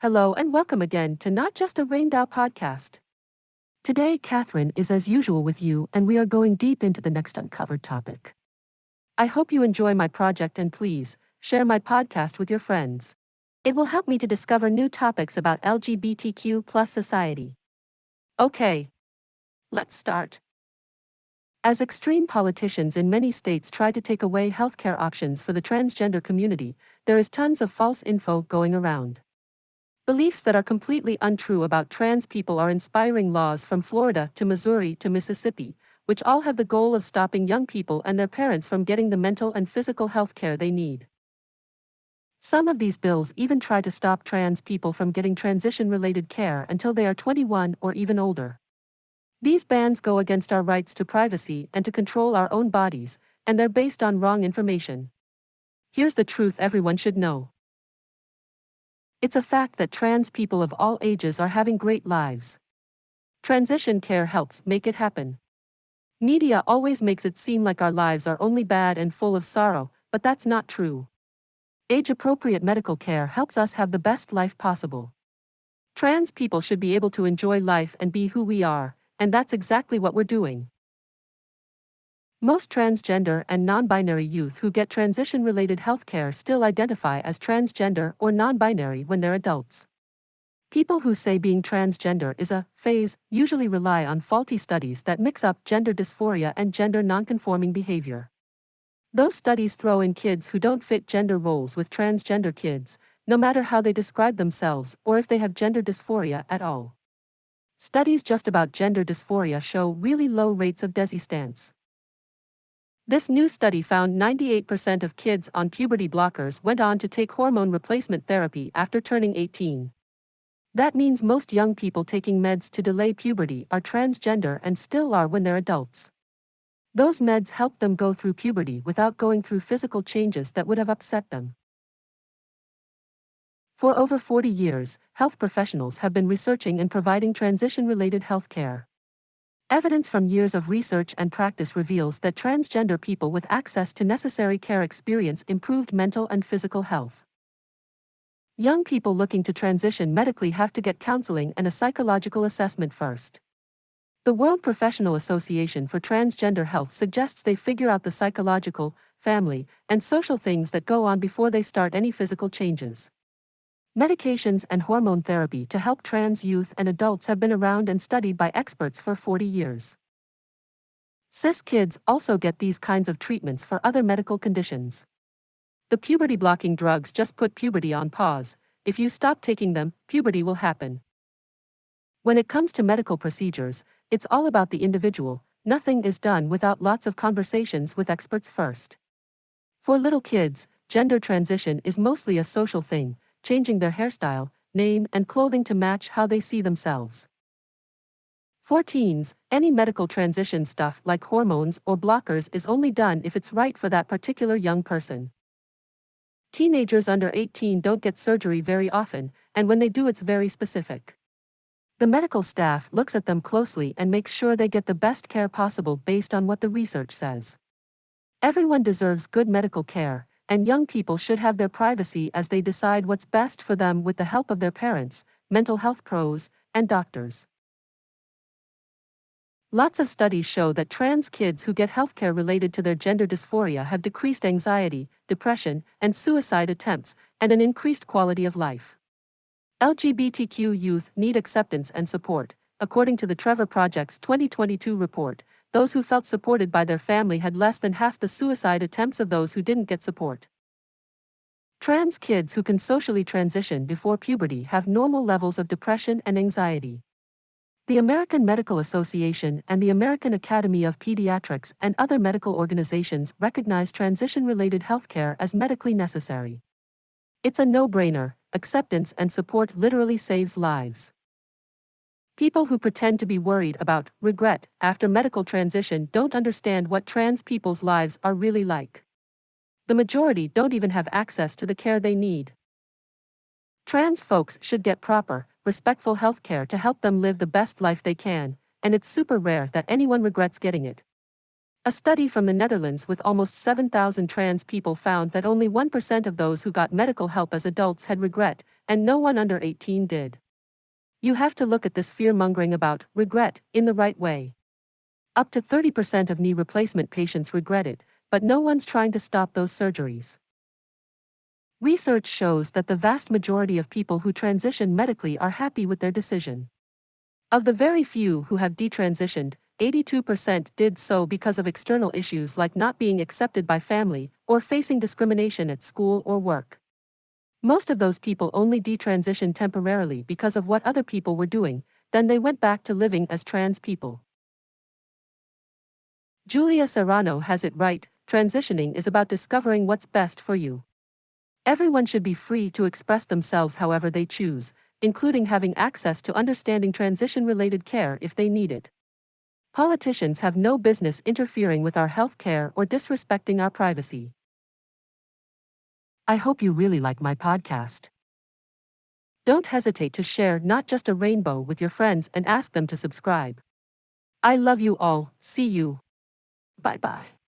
Hello and welcome again to Not Just a Rained Out podcast. Today, Catherine is as usual with you, and we are going deep into the next uncovered topic. I hope you enjoy my project and please share my podcast with your friends. It will help me to discover new topics about LGBTQ plus society. Okay, let's start. As extreme politicians in many states try to take away healthcare options for the transgender community, there is tons of false info going around. Beliefs that are completely untrue about trans people are inspiring laws from Florida to Missouri to Mississippi, which all have the goal of stopping young people and their parents from getting the mental and physical health care they need. Some of these bills even try to stop trans people from getting transition-related care until they are 21 or even older. These bans go against our rights to privacy and to control our own bodies, and they're based on wrong information. Here's the truth everyone should know. It's a fact that trans people of all ages are having great lives. Transition care helps make it happen. Media always makes it seem like our lives are only bad and full of sorrow, but that's not true. Age-appropriate medical care helps us have the best life possible. Trans people should be able to enjoy life and be who we are, and that's exactly what we're doing. Most transgender and non-binary youth who get transition-related healthcare still identify as transgender or non-binary when they're adults. People who say being transgender is a phase usually rely on faulty studies that mix up gender dysphoria and gender nonconforming behavior. Those studies throw in kids who don't fit gender roles with transgender kids, no matter how they describe themselves or if they have gender dysphoria at all. Studies just about gender dysphoria show really low rates of desistance. This new study found 98% of kids on puberty blockers went on to take hormone replacement therapy after turning 18. That means most young people taking meds to delay puberty are transgender and still are when they're adults. Those meds help them go through puberty without going through physical changes that would have upset them. For over 40 years, health professionals have been researching and providing transition-related health care. Evidence from years of research and practice reveals that transgender people with access to necessary care experience improved mental and physical health. Young people looking to transition medically have to get counseling and a psychological assessment first. The World Professional Association for Transgender Health suggests they figure out the psychological, family, and social things that go on before they start any physical changes. Medications and hormone therapy to help trans youth and adults have been around and studied by experts for 40 years. Cis kids also get these kinds of treatments for other medical conditions. The puberty-blocking drugs just put puberty on pause. If you stop taking them, puberty will happen. When it comes to medical procedures, it's all about the individual. Nothing is done without lots of conversations with experts first. For little kids, gender transition is mostly a social thing, changing their hairstyle, name, and clothing to match how they see themselves. For teens, any medical transition stuff like hormones or blockers is only done if it's right for that particular young person. Teenagers under 18 don't get surgery very often, and when they do, it's very specific. The medical staff looks at them closely and makes sure they get the best care possible based on what the research says. Everyone deserves good medical care, and young people should have their privacy as they decide what's best for them with the help of their parents, mental health pros, and doctors. Lots of studies show that trans kids who get healthcare related to their gender dysphoria have decreased anxiety, depression, and suicide attempts, and an increased quality of life. LGBTQ youth need acceptance and support. According to the Trevor Project's 2022 report, those who felt supported by their family had less than half the suicide attempts of those who didn't get support. Trans kids who can socially transition before puberty have normal levels of depression and anxiety. The American Medical Association and the American Academy of Pediatrics and other medical organizations recognize transition-related healthcare as medically necessary. It's a no-brainer. Acceptance and support literally saves lives. People who pretend to be worried about regret after medical transition don't understand what trans people's lives are really like. The majority don't even have access to the care they need. Trans folks should get proper, respectful health care to help them live the best life they can, and it's super rare that anyone regrets getting it. A study from the Netherlands with almost 7,000 trans people found that only 1% of those who got medical help as adults had regret, and no one under 18 did. You have to look at this fear-mongering about regret in the right way. Up to 30% of knee replacement patients regret it, but no one's trying to stop those surgeries. Research shows that the vast majority of people who transition medically are happy with their decision. Of the very few who have detransitioned, 82% did so because of external issues like not being accepted by family or facing discrimination at school or work. Most of those people only detransitioned temporarily because of what other people were doing, then they went back to living as trans people. Julia Serrano has it right, transitioning is about discovering what's best for you. Everyone should be free to express themselves however they choose, including having access to understanding transition-related care if they need it. Politicians have no business interfering with our health care or disrespecting our privacy. I hope you really like my podcast. Don't hesitate to share Not Just a Rainbow with your friends and ask them to subscribe. I love you all. See you. Bye-bye.